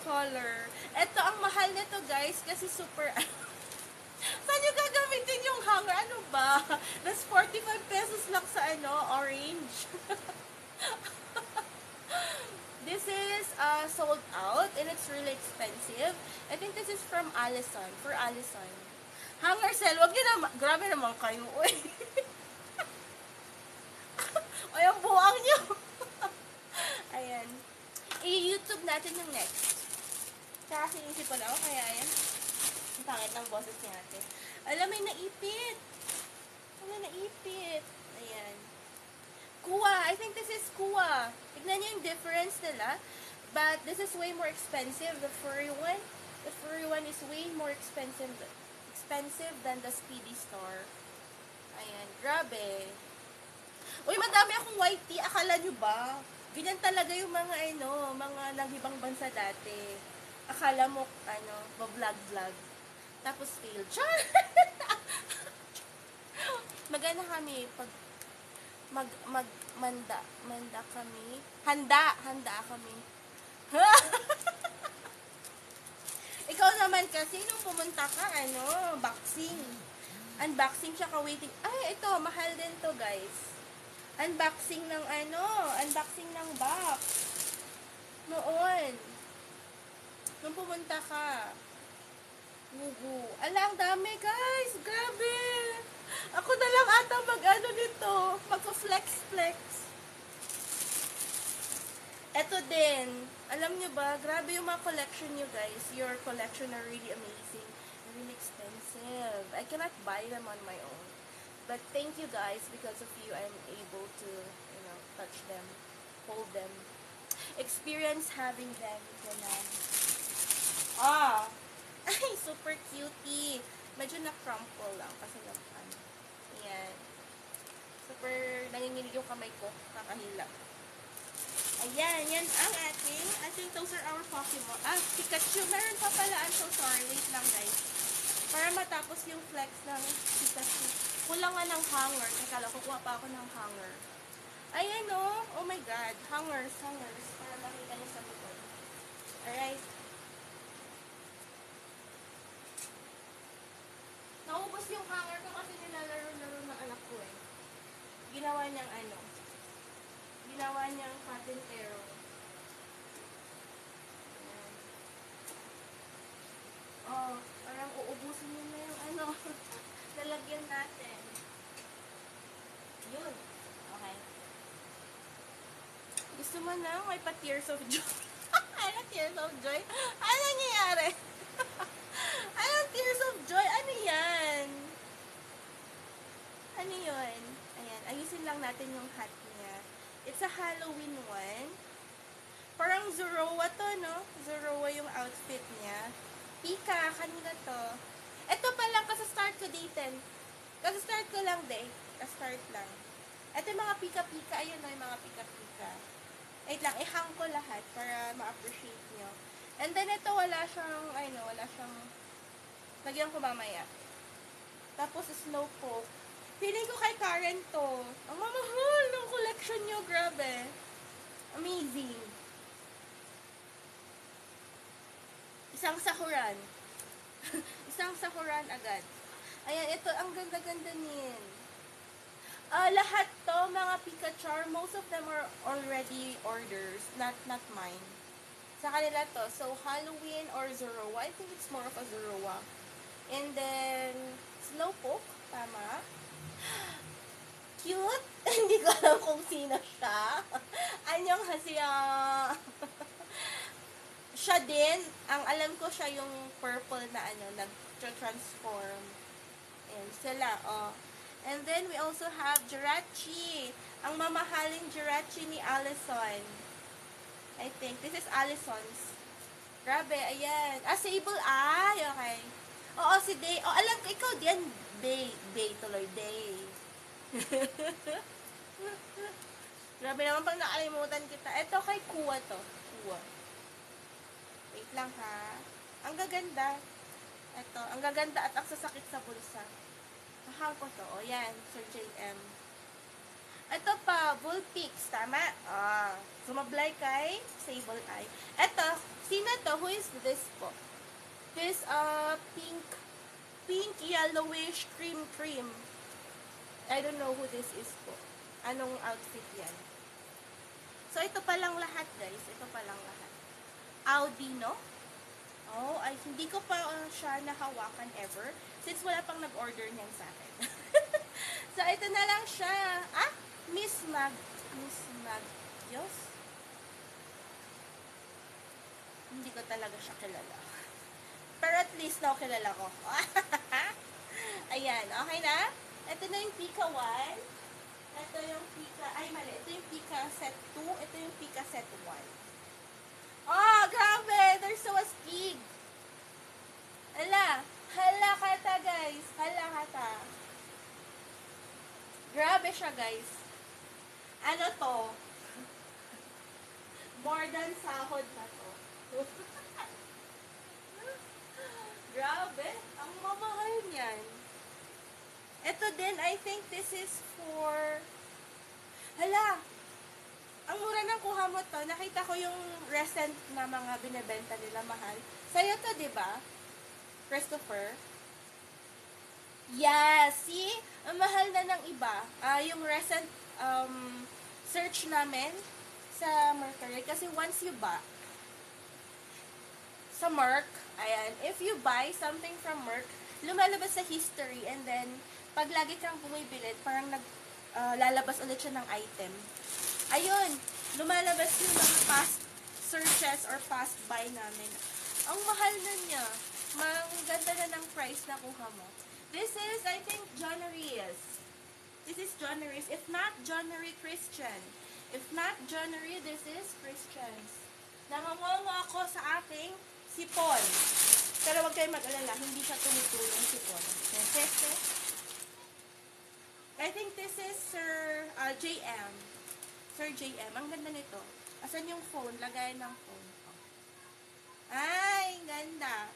color. Ito, ang mahal nito guys, kasi super, saan nyo gagamitin yung hanger? Ano ba? That's 45 pesos lang sa ano, orange. This is sold out and it's really expensive. I think this is from Allison, for Allison. Hanger sale, wag nyo naman, grabe naman kayo, uy. O yung buwang nyo. Ayan. I-YouTube natin yung next. Tsaka sinisip ko na ako, kaya ayan. Ang pangit ng boses niya ate. Alam, may naipit. May naipit. Ayan. Kuwa. I think this is Kuwa. Tignan niyo yung difference nila. But this is way more expensive. The furry one. The furry one is way more expensive than the Speedy Star. Ayan. Grabe. Uy, madami akong white tea. Akala nyo ba? Ganyan talaga yung mga mga naghibang bansa dati. Akala mo, ba-vlog-vlog. Tapos fail. Char! Magana kami pag manda kami. Handa kami. Ikaw naman kasi nung pumunta ka, boxing. Unboxing tsaka waiting. Ay, ito, mahal din to, guys. Unboxing ng box. Noon. Nung pumunta ka. Gugu. Ala, ang dami, guys. Grabe. Ako na lang ata nito. Magpa-flex. Eto din. Alam nyo ba, grabe yung mga collection nyo, guys. Your collection are really amazing. Really expensive. I cannot buy them on my own. But thank you guys, because of you, I'm able to, touch them, hold them, experience having them. Ay, super cutie. Medyo na-crumple lang kasi Ayan. Super nanginginig yung kamay ko, kakahila. Ayan, yan ang ating, I think those are our Pokemon. Pikachu. Meron pa pala. I'm so sorry. Wait lang, guys. Para matapos yung flex ng Pikachu. Kulang nga ng hanger. Teka lang, kukuha pa ako ng hanger. Ayan o. Oh my God. Hangers. Para makita niyo sa likod. Alright. Naubos yung hanger ko kasi nilalaro-laro ng anak ko eh. Ginawa niyang patintero. Ayan. Oh, parang uubusin niyo na yung lalagyan natin. Yun. Okay. Gusto mo na? May pa-tears of joy. Ano tears of joy? Ano nangyayari? Anong tears of joy? Ano yan? Ano yun? Ayan. Ayusin lang natin yung hat niya. It's a Halloween one. Parang Zoroa to, no? Zoroa yung outfit niya. Pika, kanina to. Ito pa lang, kasi-start ko datin. Kasi-start ko lang, Kasi-start lang. Ito yung mga pika-pika. Ayun no, yung mga pika-pika. Wait lang, ihang ko lahat para ma-appreciate nyo. And then ito, wala siyang, lagyan ko mamaya. Tapos, Slowpoke. Feeling ko kay Karen to. Ang mamahal ng collection nyo, grabe. Amazing. Isang sakuran. Isang sakuran agad. Ayan, ito, ang ganda-ganda niyan. Lahat to, mga Pikachu, most of them are already orders, not mine. Sa kanila to. So, Halloween or Zoroa. I think it's more of a Zoroa. And then, Slowpoke. Tama. Cute. Hindi ko alam kung sino siya. Anyong hasiya. Siya din. Ang alam ko siya yung purple na nag-transform. Ayan, sila, And then, we also have Jirachi. Ang mamahaling Jirachi ni Allison. I think. This is Allison's. Grabe, ayan. Sable. Ay, okay. Oo, si Day. Alam ko, ikaw din. Day tuloy. Day. Grabe naman pag nakalimutan kita. Ito kay Kuwa to. Kuwa. Wait lang ha. Ang gaganda. Ito. Ang gaganda at ang sasakit sa bulsa. Mahal ko to. O yan. Sir JM. Ito pa, Vulpix, tama? Sumablay kay Sable Eye. Ito, sino to? Who is this po? This, pink, yellowish, cream. I don't know who this is po. Anong outfit yan? So, ito pa lang lahat, guys. Ito pa lang lahat. Audino. Oh, ay, hindi ko pa siya nahawakan ever. Since wala pang nag-order niyan sa akin. So, ito na lang siya. Miss Magios? Hindi ko talaga siya kilala. Pero at least now kilala ko. Ayan, okay na? Ito na yung Pika 1. Ito yung Pika, ay mali. Ito yung Pika set 2. Ito yung Pika set 1. Oh, grabe! They're so astig. Hala kata, guys. Hala kata. Grabe siya, guys. Ano to? More than sahod na to. Grabe. Ang mamahal niyan. Ito din, I think this is for... Hala! Ang mura ng kuha mo to. Nakita ko yung recent na mga binebenta nila mahal. Sa'yo to, di ba? Christopher? Yeah, see? Ang mahal na ng iba. Yung recent search namin sa Mercury. Kasi once you buy sa Merc, ayan, if you buy something from Merc, lumalabas sa history and then, pag lagi kang bumibili, parang lalabas ulit siya ng item. Ayun, lumalabas yung mga past searches or past buy namin. Ang mahal na niya. Ang ganda na ng price na kuha mo. This is, I think, John Reyes. This is John Reyes. If not, John Reyes Christian. If not John Reyes, this is Christians. Nangangongo ako sa aking sipon. Pero wag kayo mag-alala, hindi siya tumutulong sipon. I think this is Sir JM. Sir JM. Ang ganda nito. Asan yung phone? Lagay ng phone. Ay, ganda.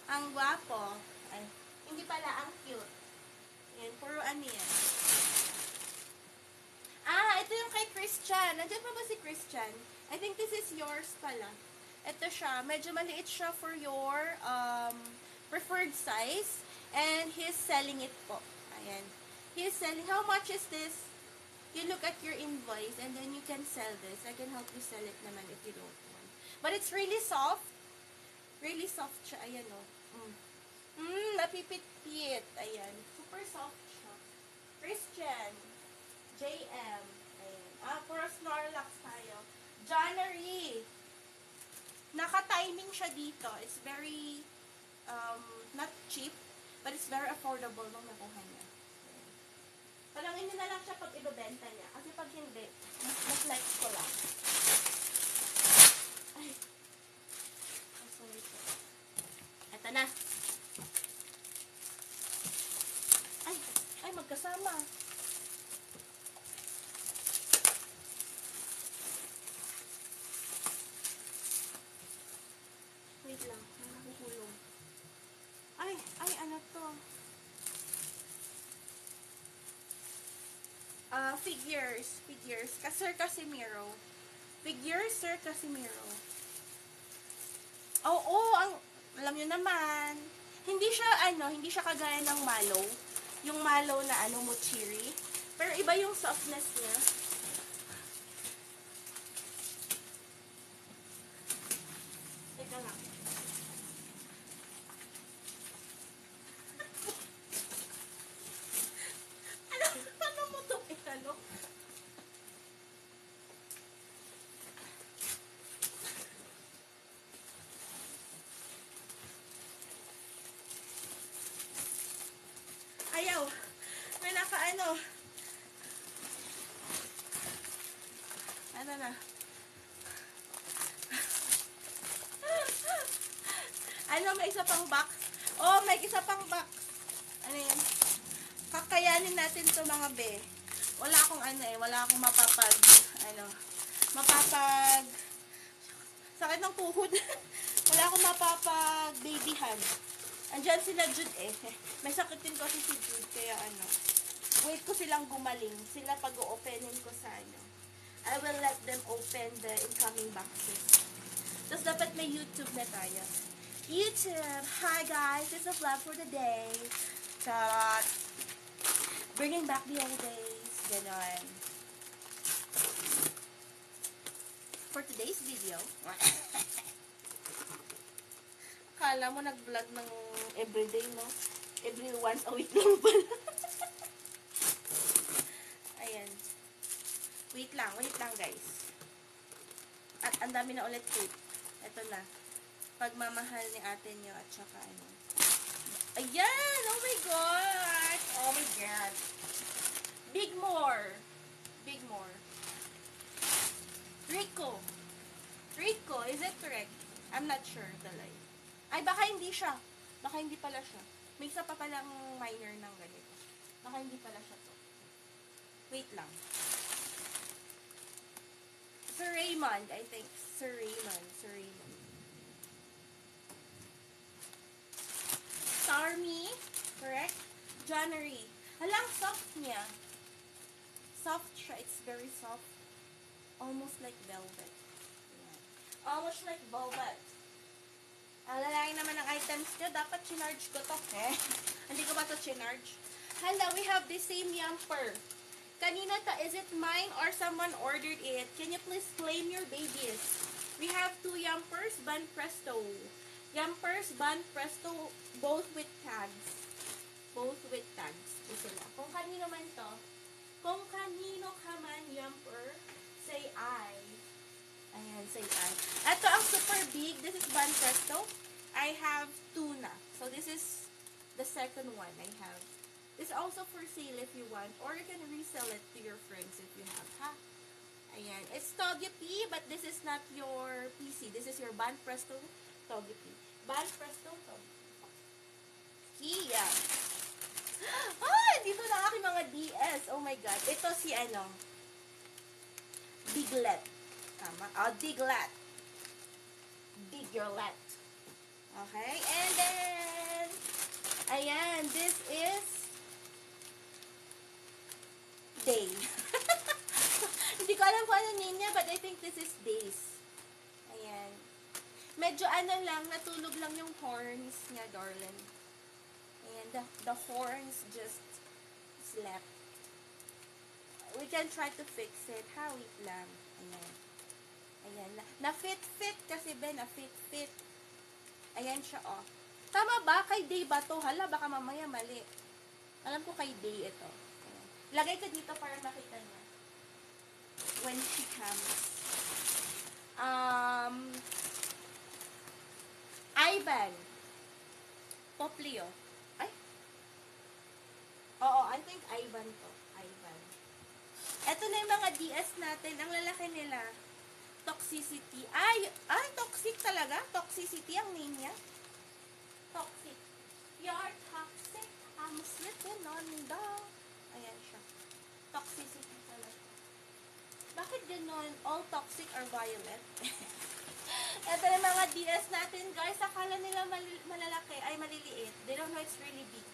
Ang gwapo. Ay, hindi pala, ang cute. Yan, puro ano yan. Ito yung kay Christian. Nandiyan pa ba si Christian? I think this is yours pala. Ito siya. Medyo maliit siya for your preferred size. And he's selling it po. Ayan. He's selling. How much is this? You look at your invoice and then you can sell this. I can help you sell it naman if you don't want. But it's really soft. Really soft siya. Ayan o. Napipit-pit. Ayan. Super soft siya. Christian. JM. Ayan. Puro Snorlax tayo. January. Naka-timing siya dito. It's very, not cheap, but it's very affordable nung nakuha niya. Palangin niyo na lang siya pag ibebenta niya. Kasi pag hindi, mas like ko lang. Ay. Sorry po. Eto na. Ay, magkasama. Wait lang. May nakukulong. Ay, ano to? Figures. Sir Casimiro. Figures, Sir Casimiro. Oo, alam nyo naman. Hindi siya kagaya ng Malo. Yung Malo na mochiri. Pero iba yung softness niya. Teka lang. Ano mo to? Ayaw. May naka-ano. Ano na? May isa pang box? Oh, may isa pang box. Ano yan? Kakayanin natin to mga be. Wala akong wala akong sakit ng tuhod. Wala akong babyhan. Andyan sila Jude eh. May sakit din kasi si Jude, kaya Wait ko silang gumaling. Sila pag-o-openin ko sa ano. I will let them open the incoming boxes. Tapos dapat may YouTube na tayo. YouTube! Hi guys! It's a vlog for the day. Charot! Bringing back the old days. Ganon. For today's video, akala mo nag-vlog ng everyday, no? Every once a week lang pala. Ayan. Wait lang guys. At ang dami na ulit tape. Ito na. Pagmamahal ni ate nyo at saka ano. Ayan! Oh my God! Oh my God! Big more! Big more. Rico. Rico, is it correct? I'm not sure the line. Ay, baka hindi siya. Baka hindi pala siya. May isa pa palang minor ng ganito. Baka hindi pala siya to. Wait lang. Sir Raymond, I think. Sir Raymond. Starmy, correct? January. Halang soft niya. Soft siya. It's very soft. Almost like velvet. Ayan. Almost like velvet. Ang lalaki naman ng items niya. Dapat chinarge ko to. Hindi ko ba to chinarge? Hala, we have the same yamper. Kanina ta, is it mine or someone ordered it? Can you please claim your babies? We have 2 Yumpers, Ban Presto. Yumpers, Ban Presto, both with tags. Both with tags. Ito sila. Kung kanino man to, kung kanino ka man Yumper, say I. Ayan, say I. Ito ang super big. This is Ban Presto. I have 2 na. So this is the second one I have. It's also for sale if you want, or you can resell it to your friends if you have, ha? Ayan. It's Togepi, but this is not your PC. This is your Ban Presto Togepi. Ban Presto Togepi. Kia. Ah, dito na aking mga DS. Oh my God. Ito si ano? Diglett. Tama? Oh, Diglett. Diglett. Okay. And then, ayan. This is Day. Hindi ko alam kung ano name niya, but I think this is Days. Ayan. Medyo ano lang, natulog lang yung horns niya, darling. Ayan, the horns just slept. We can try to fix it. Ha, wait lang. Ayan. Ayan. Na-fit-fit kasi, Ben. Na-fit-fit. Ayan siya, oh. Tama ba? Kay Day ba to? Hala, baka mamaya mali. Alam ko kay Day ito. Lagay ko dito para makita niya. When she comes. Ivan. Poplio. Ay. Oo, I think Ivan to. Ivan. Ito na yung mga DS natin. Ang lalaki nila. Toxicity. Ay, toxic talaga? Toxicity ang name niya. Toxic. You're toxic. I'm slipping on the... Ayan siya. Toxicity talaga. Bakit ganon? All toxic are violet? Ito yung mga DS natin, guys. Akala nila malalaki ay maliliit. They don't know it's really big.